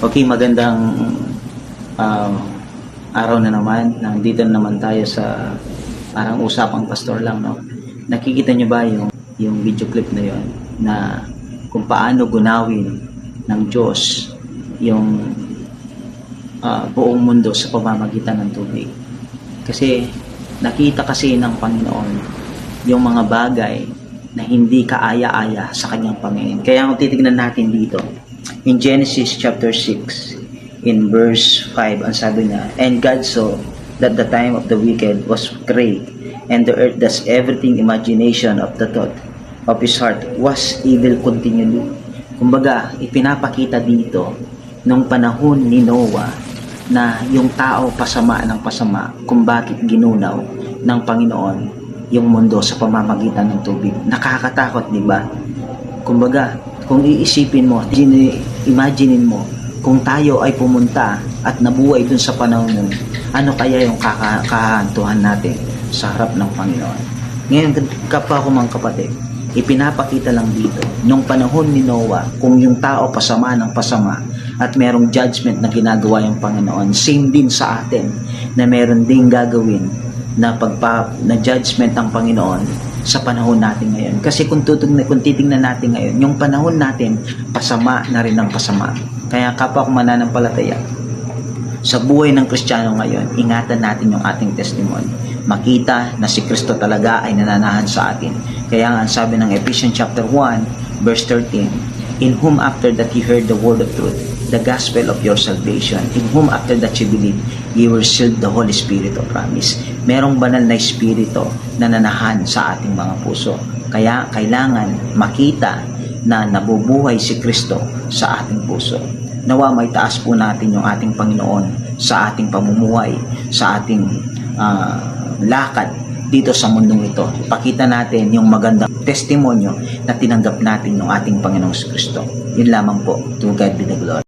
Okay, magandang um, araw na naman. Nandito na naman tayo sa parang usapang pastor lang, no? Nakikita niyo ba yung video clip na yon na kung paano gunawin ng Diyos yung buong mundo sa pamamagitan ng tubig? Kasi nakita kasi ng Panginoon yung mga bagay na hindi kaaya-aya sa kanyang Panginoon. Kaya kung titignan natin dito, in Genesis chapter 6, in verse 5, ang sabi niya, "And God saw that the time of the wicked was great, and the earth does everything imagination of the thought of his heart was evil continually." Kumbaga, ipinapakita dito nung panahon ni Noah na yung tao pasama ng pasama kung bakit ginunaw ng Panginoon yung mundo sa pamamagitan ng tubig. Nakakatakot, di ba? Kumbaga, kung iisipin mo, imaginein mo, kung tayo ay pumunta at nabuhay dun sa panahon nun, ano kaya yung kakahantuhan natin sa harap ng Panginoon? Ngayon, kapwa ko mga kapatid, ipinapakita lang dito, nung panahon ni Noah, kung yung tao pasama ng pasama at merong judgment na ginagawa yung Panginoon, same din sa atin na meron ding gagawin na na judgment ng Panginoon sa panahon natin ngayon. Kasi kung titingnan natin ngayon, yung panahon natin, pasama na rin ang pasama. Kaya kapwa ko mananampalataya, sa buhay ng Kristiyano ngayon, ingatan natin yung ating testimony. Makita na si Kristo talaga ay nananahan sa atin. Kaya nga sabi ng Ephesians chapter 1, verse 13, "In whom after that ye heard the word of truth, the gospel of your salvation, in whom after that you believe, ye were sealed the Holy Spirit of promise." Merong banal na espiritu na nanahan sa ating mga puso. Kaya kailangan makita na nabubuhay si Kristo sa ating puso. Nawa may taas po natin yung ating Panginoon sa ating pamumuhay, sa ating lakad dito sa mundong ito. Pakita natin yung magandang testimonyo na tinanggap natin ng ating Panginoong Kristo. Yun lamang po. To God be the glory.